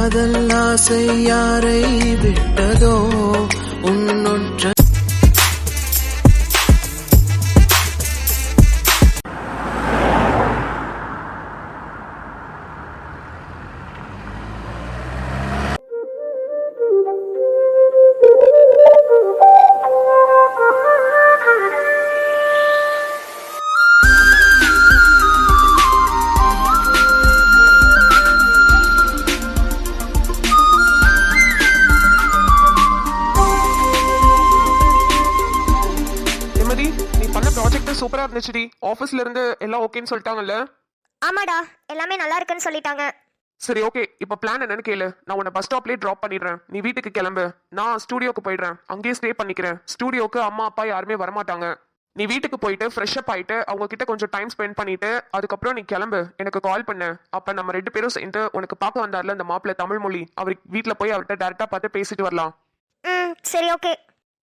காதல் ஆசை யாரை விட்டதோ உன்னொற்ற சூப்பரா இருந்துச்சுடி. ஆபீஸ்ல இருந்து எல்லாம் ஓகேன்னு சொல்லிட்டாங்கல்ல? ஆமாடா, எல்லாமே நல்லா இருக்குன்னு சொல்லிட்டாங்க. சரி ஓகே, இப்ப பிளான் என்னன்னு கேளு. நான் உன்னை பஸ் ஸ்டாப்லயே டிராப் பண்ணிடுறேன். நீ வீட்டுக்கு கிளம்பு. நான் ஸ்டூடியோக்கு போயிடுறேன். அங்கேயே ஸ்டே பண்ணிக்கிறேன். ஸ்டூடியோக்கு அம்மா அப்பா யாருமே வரமாட்டாங்க. நீ வீட்டுக்கு போயிட்டு ஃப்ரெஷ் அப் ஆயிட்டு அவங்க கிட்ட கொஞ்சம் டைம் ஸ்பெண்ட் பண்ணிட்டு அதுக்கப்புறம் நீ கிளம்பு. எனக்கு கால் பண்ணு. அப்ப நம்ம 2 பேரும் சேர்ந்து உனக்கு பார்க்க வந்தார்ல அந்த மாப்பிள்ள தமிழ் மொழி, அவர் வீட்டுல போய் அவர்கிட்ட டைரக்டா பார்த்து பேசிட்டு வரலாம். சரி ஓகே.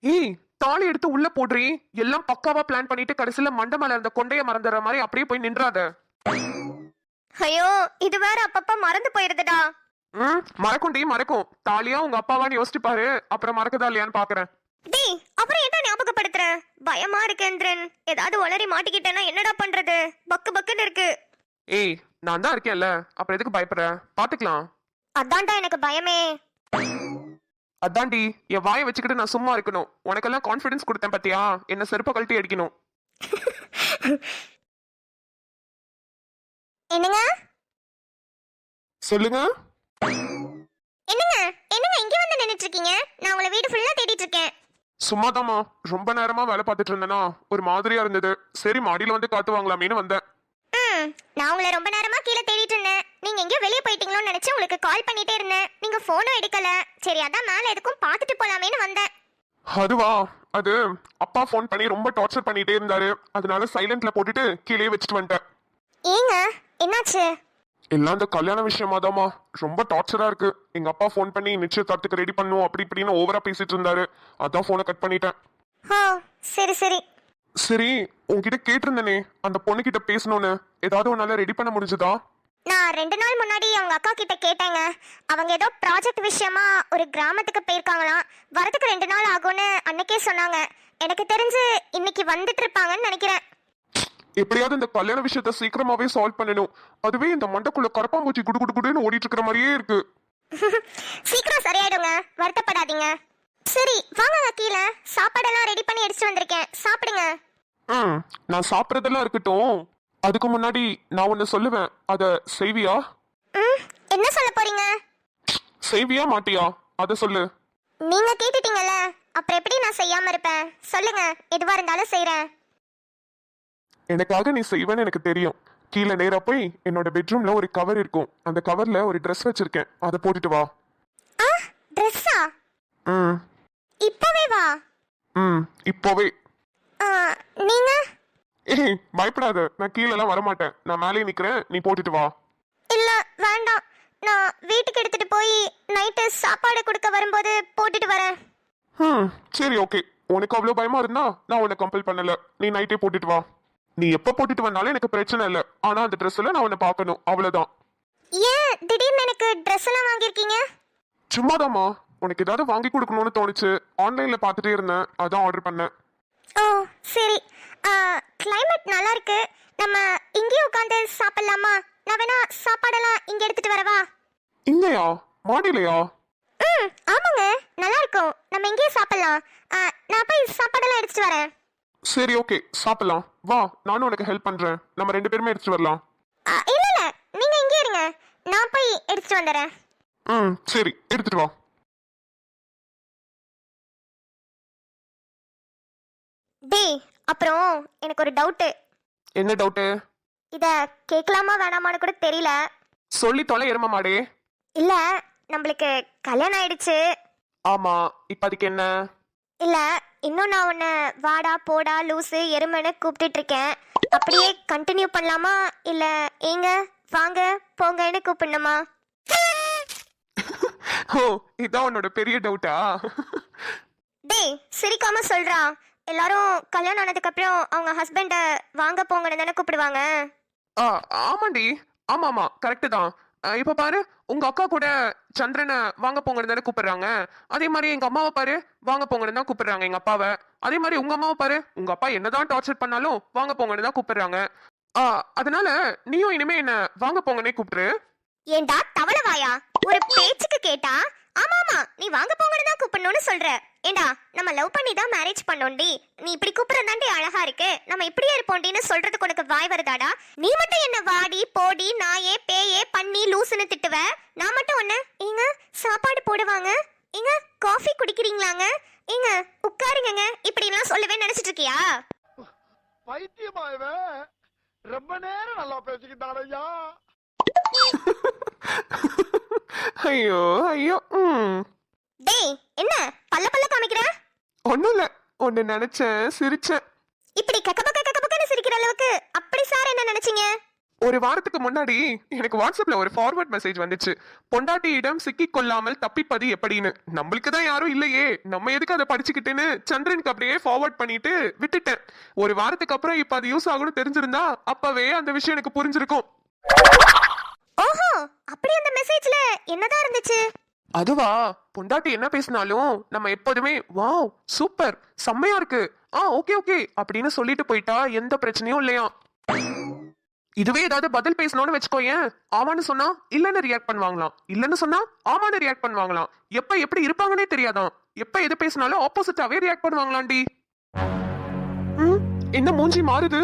ஏய், தாலி எடுத்து உள்ள போடுறீ. எல்லாம் பக்காவா பிளான் பண்ணிட்டு கடைசியில மண்டை மேல இருந்த கொண்டைய மறந்துற மாதிரி அப்படியே போய் நின்றாத. ஐயோ, இது வேற அப்பப்ப மறந்து போயிருதுடா. மறக்கும்டி மறக்கும். தாலியா உங்க அப்பாவான்னு யோசிச்சு பாரு, அப்புறம் மறக்குதா இல்லையான்னு பாக்குறேன். டேய், அப்புறம் என்ன ஞாபகப்படுத்துற? பயமா இருக்கு இந்திரன். ஏதாவது உளறி மாட்டிக்கிட்டேன்னா என்னடா பண்றது? பக்கு பக்குன்னு இருக்கு. ஏய், நான் தான் இருக்கேன்ல, அப்புறம் எதுக்கு பயப்படுற? பாத்துக்கலாம். அதான்டா எனக்கு பயமே. அதான்டி, என் வாயை வச்சுக்கிட்டு நான் சும்மா இருக்கணும். உனக்கெல்லாம் கான்ஃபிடன்ஸ் கொடுத்தேன் பத்தியா? என்ன செருப்ப கழட்டி அடிக்கணும். என்னங்க சொல்லுங்க. என்னங்க என்னங்க இங்க வந்து நின்னுட்டு இருக்கீங்க? நான் உங்களை வீடு ஃபுல்லா தேடிட்டு இருக்கேன். சும்மாதாமா, ரொம்ப நேரமா வேலை பார்த்துட்டு இருந்தேனா ஒரு மாதிரியா இருந்தது. சரி மாடியில வந்து காத்து வாங்கலாமேன்னு வந்தேன். நான் உங்களை ரொம்ப நேரமா கீழே தேடிட்டு இருந்தேன். நீங்க எங்கேயோ வெளியே போயிட்டீங்களோன்னு நினைச்சு உங்களுக்கு கால் பண்ணிட்டே இருந்தேன். நீங்க போனும் எடுக்கல. சரி அதான் மேல எதுக்கும் பார்த்துட்டு போலாமேன்னு வந்தேன். அதுவா, அது அப்பா ஃபோன் பண்ணி ரொம்ப டார்ச்சர் பண்ணிட்டே இருந்தாரு. அதனால சைலண்ட்ல போட்டுட்டு கீழே வச்சுட்டு வந்துட்டேன். ஏங்க என்னாச்சு? எல்லாம் இந்த கல்யாண விஷயமாதாமா, ரொம்ப டார்ச்சரா இருக்கு. எங்க அப்பா ஃபோன் பண்ணி நிச்சயதார்த்தத்துக்கு ரெடி பண்ணும் அப்படி இப்படின்னு ஓவரா பேசிட்டு இருந்தாரு. அதான் போனை கட் பண்ணிட்டேன். சரி சரி. சரி, உன்கிட்ட கேட்டிருந்தனே அந்த பொண்ணு கிட்ட பேசணும்னு, ஏதாவது உன்னால ரெடி பண்ண முடிஞ்சதா? நான் 2 நாள் முன்னாடி அவங்க அக்கா கிட்ட கேட்டேங்க. அவங்க ஏதோ ப்ராஜெக்ட் விஷயமா ஒரு கிராமத்துக்கு போயிருக்காங்களாம். வரதுக்கு 2 நாள் ஆகும்னு அன்னைக்கே சொன்னாங்க. எனக்கு தெரிஞ்சு இன்னைக்கு வந்துட்டு இருப்பாங்கன்னு நினைக்கிறேன். எப்படியாவது இந்த கல்யாண விஷயத்த சீக்கிரமாவே சால்வ் பண்ணணும். அதுவே இந்த மண்டக்குள்ள கரப்பாம்பூச்சி குடு குடு குடுன்னு ஓடிட்டு இருக்கிற மாதிரியே இருக்கு. சீக்கிரம் சரியாயிடுங்க, வருத்தப்படாதீங்க. சரி வாங்க, கீழே சாப்பாடெல்லாம் ரெடி பண்ணி எடுத்து வந்திருக்கேன், சாப்பிடுங்க. நான் சாப்பிட்றதெல்லாம் இருக்கட்டும், அதுக்கு முன்னாடி நான் ஒன்னு சொல்லுவேன், அத செய்வியா? என்ன சொல்ல போறீங்க? செய்வியா மாட்டியா அத சொல்லு. நீங்க கேட்டுட்டீங்கல்ல, அப்புறம் எப்படி நான் செய்யாம இருப்பேன்? சொல்லுங்க, எதுவா இருந்தாலும் செய்றேன். எனக்காக நீ செய்வேன்னு எனக்கு தெரியும். கீழே நேரா போய் என்னோட பெட்ரூம்ல ஒரு கவர் இருக்கும். அந்த கவர்ல ஒரு ட்ரெஸ் வச்சிருக்கேன், அதை போட்டுட்டு வா. ட்ரெஸ்ஸா? இப்பவே வா? இப்போவே. நீங்க? ஏய் பயப்படாத, நான் கீழே எல்லாம் வரமாட்டேன். நான் மேலே நிக்கிறேன், நீ போட்டுட்டு வா. இல்ல வேண்டாம், நான் வீட்டுக்கு எடுத்துட்டு போய் நைட்டு சாப்பாடு கொடுக்க வரும்போது போட்டுட்டு வரேன். சரி ஓகே, உனக்கு அவ்வளவு பயமா இருந்தா நான் உன்னை கம்பல் பண்ணல. நீ நைட்டே போட்டுட்டு வா. நீ எப்ப போட்டுட்டு வந்தாலும் எனக்கு பிரச்சனை இல்ல. ஆனா அந்த ட்ரெஸ்ல நான் உன்னை பார்க்கணும், அவ்வளவுதான். ஏன் திடீர்னு எனக்கு ட்ரெஸ் எல்லாம் வாங்கிருக்கீங்க? சும்மாதாமா, உனக்கு ஏதாவது வாங்கி கொடுக்கணும்னு தோணுச்சு. ஆன்லைன்ல பார்த்துட்டே இருந்தேன், அதான் ஆர்டர் பண்ணேன். ஓ சரி. கிளைமேட் நல்லா இருக்கு. நம்ம இங்கேயே உட்காந்து சாப்பிடலாமா? நான் வேணா சாப்பாடெல்லாம் இங்க எடுத்துட்டு வரவா? இங்கயா? மாடிலையா? ஆமாங்க, நல்லா இருக்கும். நம்ம இங்கேயே சாப்பிடலாம். நான் போய் சாப்பாடெல்லாம் எடுத்துட்டு வரேன். சரி ஓகே, சாப்பிடலாம் வா. நானும் உனக்கு ஹெல்ப் பண்றேன், நம்ம 2 பேருமே எடுத்துட்டு வரலாம். இல்ல இல்ல, நீங்க இங்கே இருங்க, நான் போய் எடுத்துட்டு வந்துடுறேன். சரி எடுத்துட்டு வா. டேய், அப்புறம் எனக்கு ஒரு டவுட். என்ன டவுட்? இத கேட்கலாமா வேணாமான்னு கூட தெரியல. சொல்லி தொலை எரும மாடே. இல்ல, நம்மளுக்கு கல்யாணம் ஆயிடுச்சு. ஆமா, இப்ப அதுக்கு என்ன? இல்ல, இன்னும் நான் உன்னை வாடா போடா லூசு எருமைன்னு கூப்பிட்டுட்டு இருக்கேன். அப்படியே கண்டினியூ பண்ணலாமா, இல்ல ஏங்க வாங்க போங்கன்னு கூப்பிடணுமா? ஓ, இதான் உன்னோட பெரிய டவுட்டா? டேய் சிரிக்காம சொல்றா. எல்லாரும் கல்யாணம் ஆனதுக்கு அப்புறம் அவங்க ஹஸ்பண்ட வாங்க போங்கன்னு தானே கூப்பிடுவாங்க. ஆமாண்டி, ஆமா ஆமா கரெக்ட் தான். இப்ப பாரு உங்க அக்கா கூட சந்திரனை வாங்க போங்கன்னு தானே கூப்பிடுறாங்க. அதே மாதிரி எங்க அம்மாவை பாரு வாங்க போங்கன்னு தான் கூப்பிடுறாங்க எங்க அப்பாவை. அதே மாதிரி உங்க அம்மாவை பாரு உங்க அப்பா என்னதான் டார்ச்சர் பண்ணாலும் வாங்க போங்கன்னு தான் கூப்பிடுறாங்க. அதனால நீயும் இனிமே என்ன வாங்க போங்கன்னே கூப்பிட்டுரு. ஏண்டா தவளவாயா, ஒரு பேச்சுக்கு கேட்டா ஆமா ஆமா நீ வாங்க போங்கன்னு தான் கூப்பிடணும்னு சொல்ற. ஏண்டா நம்ம லவ் பண்ணி தான் மேரேஜ் பண்ணோண்டி, நீ இப்படி கூப்பிடறதாண்டி அழகா இருக்கு, நம்ம இப்படியே இருப்போண்டின்னு சொல்றதுக்கு உனக்கு வாய் வருதாடா? நீ மட்டும் என்ன வாடி போடி நாயே பேயே பண்ணி லூசுன்னு திட்டுவ, நான் மட்டும் ஒண்ணு இங்க சாப்பாடு போடுவாங்க, இங்க காஃபி குடிக்கிறீங்களாங்க, இங்க உட்காருங்க இப்படி எல்லாம் சொல்லவே நினைச்சிட்டு இருக்கியா? பைத்தியமாயவே ரொம்ப நேரம் நல்லா பேசிக்கிட்டாரையா. ஐயோ ஐயோ. டேய் என்ன பல்ல பல்ல காமிக்கிற? ஒண்ணும் இல்ல, ஒன்னு நினைச்சேன் சிரிச்சேன். இப்படி கக்கபக்கன்னு சிரிக்கிற அளவுக்கு அப்படி சார் என்ன நினைச்சீங்க? ஒரு வாரத்துக்கு முன்னாடி எனக்கு வாட்ஸ்அப்ல ஒரு ஃபார்வர்ட் மெசேஜ் வந்துச்சு. பொண்டாட்டியிடம் சிக்கிக் கொள்ளாமல் தப்பிப்பது எப்படின்னு. நம்மளுக்கு தான் யாரும் இல்லையே, நம்ம எதுக்கு அதை படிச்சுக்கிட்டேன்னு சந்திரனுக்கு அப்படியே ஃபார்வர்ட் பண்ணிட்டு விட்டுட்டேன். ஒரு வாரத்துக்கு அப்புறம் இப்ப அது யூஸ் ஆகும்னு தெரிஞ்சிருந்தா அப்பவே அந்த விஷயம் எனக்கு புரிஞ்சிருக்கும். ஓஹோ, அப்படி அந்த மெசேஜ்ல என்னதான் இருந்துச்சு? அதுவா, பொண்டாட்டி என்ன பேசினாலும் நம்ம எப்போதுமே வாவ் சூப்பர் செம்மையா இருக்கு ஓகே ஓகே அப்படின்னு சொல்லிட்டு போயிட்டா எந்த பிரச்சனையும் இல்லையா. இதுவே ஏதாவது பதில் பேசணும்னு வச்சுக்கோயேன், ஆமான்னு சொன்னா இல்லன்னு ரியாக்ட் பண்ணுவாங்களாம், இல்லன்னு சொன்னா ஆமான்னு ரியாக்ட் பண்ணுவாங்களாம். எப்ப எப்படி இருப்பாங்கன்னே தெரியாதான். எப்ப எது பேசினாலும் ஆப்போசிட்டாவே ரியாக்ட் பண்ணுவாங்களாண்டி. என்ன மூஞ்சி மாறுது?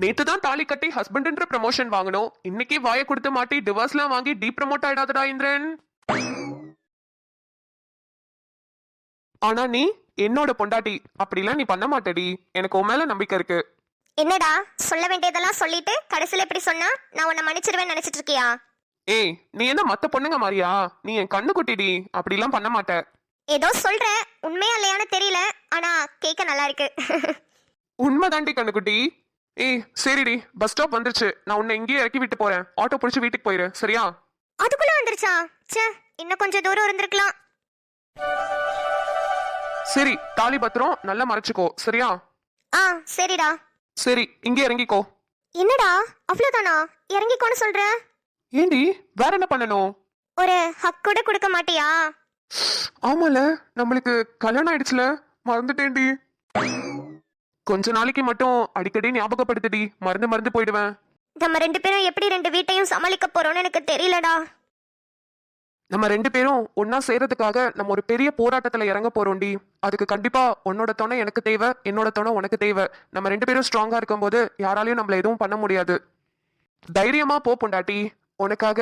நேத்து தான் தாலி கட்டி ஹஸ்பண்ட்ன்ற ப்ரமோஷன் வாங்கணும், இன்னைக்கு வாயை கொடுத்து மாட்டி டிவோர்ஸ்லாம் வாங்கி டீ ப்ரமோட் ஆயிடாதடா இந்திரன். ஆனா நீ என்னோட பொண்டாட்டி, அப்படிலாம் நீ பண்ண மாட்டடி, எனக்கு உன் மேல நம்பிக்கை இருக்கு. என்னடா சொல்ல வேண்டியதெல்லாம் சொல்லிட்டு கடைசியில இப்படி சொன்னா நான் உன்னை மன்னிச்சிருவேன் நினைச்சிட்டு இருக்கியா? ஏய் நீ என்ன மத்த பொண்ணுங்க மாதிரியா? நீ என் கண்ணு குட்டிடி, அப்படிலாம் பண்ண மாட்ட. ஏதோ சொல்ற, உண்மையா இல்லையான்னு தெரியல, ஆனா கேட்க நல்லா இருக்கு. உண்மைதாண்டி கண்ணுக்குட்டி. ஏய் சரிடி, பஸ் ஸ்டாப் வந்துருச்சு, நான் உன்னை இங்கேயே இறக்கி விட்டு போறேன், ஆட்டோ பிடிச்சி வீட்டுக்கு போயிரு சரியா? அதுக்குள்ள வந்துருச்சா? ச்சே, இன்னும் கொஞ்சம் தூரம் இருந்திருக்கலாம். சரி தாலி பத்திரம் நல்லா மறைச்சுக்கோ சரியா? சரிடா. சரி இங்கே இறங்கிக்கோ. என்னடா அவ்வளவுதானா? இறங்கிக்கோன்னு சொல்ற? ஏண்டி வேற என்ன பண்ணணும்? ஒரு ஹக் கூட கொடுக்க மாட்டியா? ஆமால, நம்மளுக்கு கல்யாணம் ஆயிடுச்சுல, மறந்துட்டேன்டி. கொஞ்ச நாளைக்கு மட்டும் அடிக்கடி ஞாபகப்படுத்துடி, மறந்து போயிடுவேன். நம்ம ரெண்டு பேரும் எப்படி ரெண்டு வீட்டையும் சமாளிக்க போறோம்னு எனக்கு தெரியலடா. நம்ம ரெண்டு பேரும் ஒன்னா சேர்றதுக்காக நம்ம ஒரு பெரிய போராட்டத்துல இறங்க போறோம்டி. அதுக்கு கண்டிப்பா உன்னோட துணை எனக்கு தேவை, என்னோட துணை உனக்கு தேவை. நம்ம ரெண்டு பேரும் ஸ்ட்ராங்கா இருக்கும் போது யாராலையும் நம்மள எதுவும் பண்ண முடியாது. தைரியமா போ பொண்டாட்டி, உனக்காக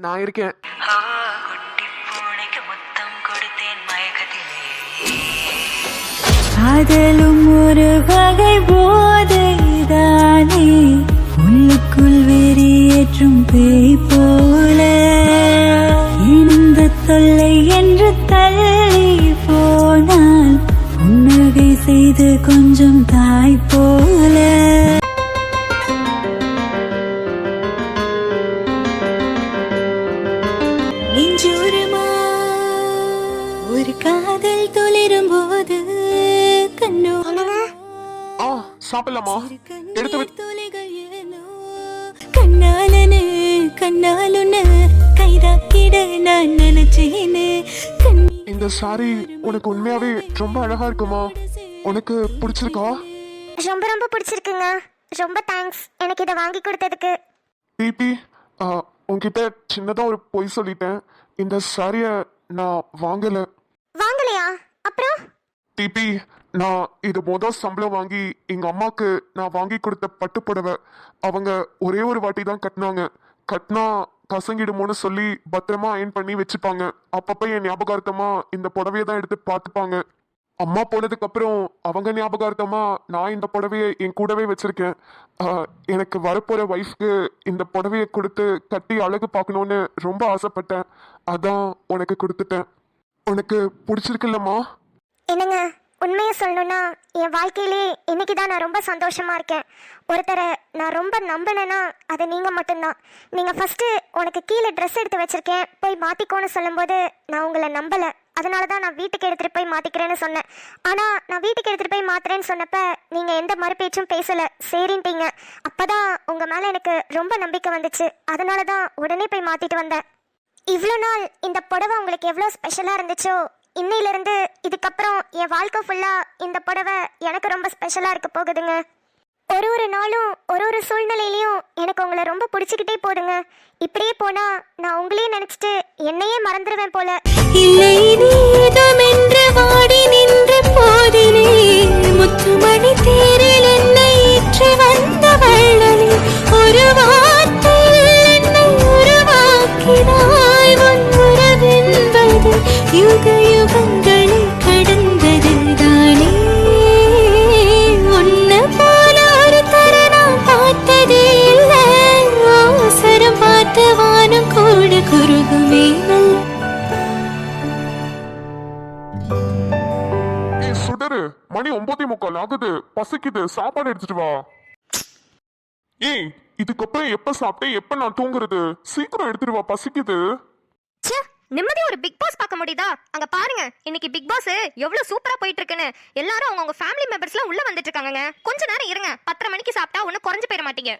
நான் இருக்கேன். காதலும் ஒரு வகை போதைதானே, உள்ளுக்குள் வெறியேற்றும் பேய் போல, இந்த தொல்லை என்று தள்ளி போனால் புன்னகை செய்து கொஞ்சம் தாய் போல. நெஞ்சோரமா ஒரு காதல் துளிரும் போது சாப்பிடலாமா? எடுத்து கண்ணாலனு கண்ணாலுன்னு கைதாக்கிட நான் நினைச்சேனே. இந்த சாரி உனக்கு உண்மையாவே ரொம்ப அழகா இருக்குமா? உனக்கு பிடிச்சிருக்கா? ரொம்ப ரொம்ப பிடிச்சிருக்குங்க. ரொம்ப தேங்க்ஸ் எனக்கு இதை வாங்கி கொடுத்ததுக்கு. பிபி உன்கிட்ட சின்னதா ஒரு பொய் சொல்லிட்டேன். இந்த சாரிய நான் வாங்கலையா? அப்புறம் டிபி, நான் இது மொதல் சம்பளம் வாங்கி எங்க அம்மாக்கு நான் வாங்கி கொடுத்த பட்டு புடவை அவங்க ஒரே ஒரு வாட்டி தான் கட்டினா கசங்கிடுமோன்னு சொல்லி பத்திரமா அயன் பண்ணி வச்சுப்பாங்க. அப்பப்ப என் ஞாபகார்த்தமா இந்த புடவையை தான் எடுத்து பார்த்துப்பாங்க. அம்மா போனதுக்கு அப்புறம் அவங்க ஞாபகார்த்தமா நான் இந்த புடவையை என் கூடவே வச்சிருக்கேன். எனக்கு வரப்போற ஒய்ஃப்க்கு இந்த புடவையை கொடுத்து கட்டி அழகு பார்க்கணும்னு ரொம்ப ஆசைப்பட்டேன். அதான் உனக்கு கொடுத்துட்டேன். உனக்கு பிடிச்சிருக்குல்லம்மா? என்னங்க, உண்மையை சொல்லணும்னா என் வாழ்க்கையிலே இன்னைக்கு தான் நான் ரொம்ப சந்தோஷமா இருக்கேன். ஒருத்தரை நான் ரொம்ப நம்பினேன்னா அது நீங்கள் மட்டும்தான். நீங்கள் ஃபஸ்ட்டு உனக்கு கீழே ட்ரெஸ் எடுத்து வச்சிருக்கேன் போய் மாற்றிக்கோன்னு சொல்லும்போது நான் உங்களை நம்பலை. அதனால தான் நான் வீட்டுக்கு எடுத்துட்டு போய் மாத்திக்கிறேன்னு சொன்னேன். ஆனா நான் வீட்டுக்கு எடுத்துட்டு போய் மாத்துறேன்னு சொன்னப்ப நீங்க எந்த மறுபேச்சும் பேசல, சரின்ட்டீங்க. அப்பதான் உங்க மேல எனக்கு ரொம்ப நம்பிக்கை வந்துச்சு. அதனால தான் உடனே போய் மாத்திட்டு வந்தேன். இவ்வளோ நாள் இந்த புடவை உங்களுக்கு எவ்வளோ ஸ்பெஷலாக இருந்துச்சோ, இன்னையிலேருந்து இதுக்கப்புறம் என் வாழ்க்கை ஃபுல்லாக இந்த புடவை எனக்கு ரொம்ப ஸ்பெஷலாக இருக்க போகுதுங்க. ஒரு நாளும் ஒரு சூழ்நிலையிலையும் எனக்கு உங்களை ரொம்ப பிடிச்சிக்கிட்டே போதுங்க. இப்படியே போனால் நான் உங்களையே நினச்சிட்டு என்னையே மறந்துடுவேன் போல. இல்லை நீதமென்று வாடி நின்ற போதிலே முத்துமணி தேரில் என்னை ஏற்றி வந்த வள்ளலே ஒரு வார்த்தையில் என்னை உருவாக்கினாய். உன் உறவென்பது யுக யுகங்களை கடந்தது தானே. உன்னை போல ஒரு தர நான் பார்த்ததே இல்லை. அவசரம் பார்த்து வானம் கூட குறுகுமே நல்ல. ஏய் சுடரு, மணி 9:45 ஆகுது, பசிக்குது, சாப்பாடு எடுத்துட்டு வா. ஏய், இதுக்கப்புறம் எப்ப சாப்பிட்டு எப்ப நான் தூங்குறது? சீக்கிரம் எடுத்துட்டு வா, பசிக்குது. ச்சே, நிம்மதியா ஒரு பிக் பாஸ் பார்க்க முடியுதா? அங்க பாருங்க, இன்னைக்கு பிக் பாஸ் எவ்வளவு சூப்பரா போயிட்டு இருக்குன்னு. எல்லாரும் அவங்க ஃபேமிலி மெம்பர்ஸ்லாம் உள்ள வந்துட்டு இருக்காங்க. கொஞ்ச நேரம் இருங்க, 10:30 மணிக்கு சாப்பிட்டா ஒன்னும் குறைஞ்சு போயிட மாட்டீங்க.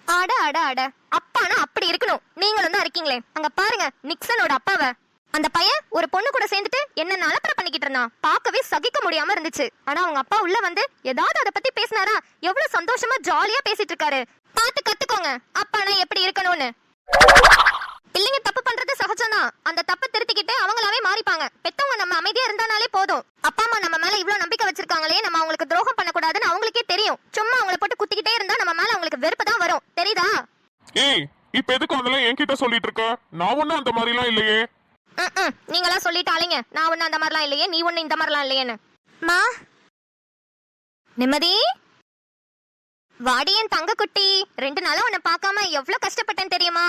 அட அட அட, அப்பானா அப்படி இருக்கணும். நீங்களும் தான் இருக்கீங்களே. அங்க பாருங்க, நிக்சனோட அப்பாவை. அந்த பையன் ஒரு பொண்ணு கூட சேர்ந்துட்டு என்ன அலப்பறை பண்ணிக்கிட்டு இருந்தான். பார்க்கவே சகிக்க முடியாம இருந்துச்சு. ஆனா அவங்க அப்பா உள்ள வந்து ஏதாவது அதை பத்தி பேசினாரா? எவ்வளவு சந்தோஷமா ஜாலியா பேசிட்டு இருக்காரு. பார்த்து கத்துக்கோங்க அப்பானா எப்படி இருக்கணும்னு. பிள்ளைங்க தப்பு பண்றது சகஜம்தான். அந்த தப்பை திருத்திக்கிட்டு அவங்களாவே மாறிப்பாங்க. பெத்தவங்க நம்ம அமைதியா இருந்தாலே போதும். அப்பா அம்மா நம்ம மேல இவ்வளவு நம்பிக்கை வச்சிருக்காங்களே, நம்ம அவங்களுக்கு துரோகம் பண்ணக்கூடாதுன்னு அவங்களுக்கே தெரியும். சும்மா அவங்கள போட்டு குத்திக்கிட்டே இருந்தா நம்ம மேல அவங்களுக்கு வெறுப்பு தான் வரும். தெரியுதா? ஏய், இப்ப எதுக்கு அதெல்லாம் என்கிட்ட சொல்லிட்டு இருக்க? நான் ஒண்ணும் அந்த மாதிரி எல்லாம் இல்லையே. நீங்களா சொல்லிட்டாலீங்க, நான் ஒண்ணு அந்த மாதிரிலாம் இல்லையே, நீ ஒண்ணு இந்த மாதிரிலாம் இல்லையேன்னு. மா, நிம்மதி வாடி என் தங்க குட்டி. 2 நாளா உன்னை பார்க்காம எவ்வளவு கஷ்டப்பட்டேன் தெரியுமா?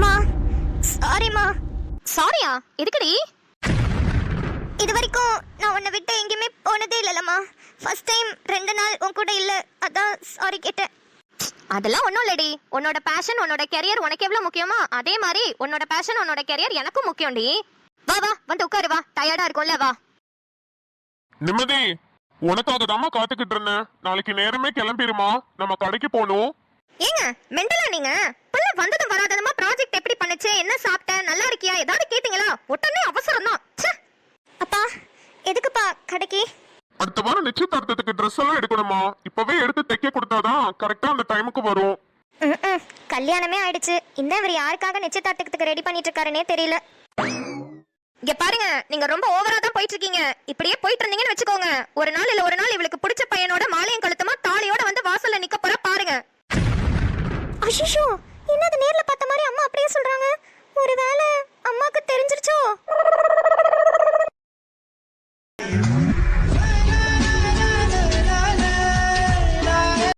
மா, சாரிம்மா. சாரியா? எதுக்குடி? இது வரைக்கும் நான் உன்னை விட்டு எங்கேயுமே போனதே இல்லைல்லம்மா. ஃபர்ஸ்ட் டைம் 2 நாள் உன் கூட இல்லை, அதான் சாரி கேட்டேன். அதெல்லாம் ஒண்ணும் இல்லடி. உன்னோட பேஷன், உன்னோட கெரியர் உனக்கு எவ்வளவு முக்கியமா, அதே மாதிரி உன்னோட பேஷன், உன்னோட கெரியர் எனக்கும் முக்கியம்டி. வா வா, வந்து உட்காரு வா. டயர்டா இருக்கும்ல, வா. நிம்மதி, உனக்காக தாமா காத்துக்கிட்டு இருந்தேன். நாளைக்கு நேரமே கிளம்பிருமா, நம்ம கடைக்கு போகணும். ஏங்க மெண்டலா நீங்க? புள்ள வந்ததும் வராததுமா ப்ராஜெக்ட் எப்படி பண்ணுச்சு, என்ன சாப்பிட்ட, நல்லா இருக்கியா, ஏதாவது கேட்டீங்களா? உடனே அவசரம் தான். அப்பா, எதுக்குப்பா கடைக்கு? அடுத்த வாரம் நிச்சயதார்த்தத்துக்கு ட்ரெஸ் எல்லாம் எடுக்கணுமா? இப்பவே எடுத்து தைக்க கொடுத்தாதான் கரெக்டா அந்த டைமுக்கு வரும். கல்யாணமே ஆயிடுச்சு, இன்னும் இவர் யாருக்காக நிச்சயதார்த்தத்துக்கு ரெடி பண்ணிட்டு இருக்காருன்னே தெரியல. இங்க பாருங்க, நீங்க ரொம்ப ஓவரா தான் போயிட்டு இருக்கீங்க. இப்படியே போயிட்டு இருந்தீங்கன்னு வச்சுக்கோங்க, ஒரு நாள் இல்ல ஒரு நாள் இவளுக்கு பிடிச்ச பையனோட மாலையும் கழுத்துமா தாலியோட வந்து வாசல்ல நிக்க போறா பாருங்க. அஷிஷோ, என்னது நேர்ல பார்த்த மாதிரி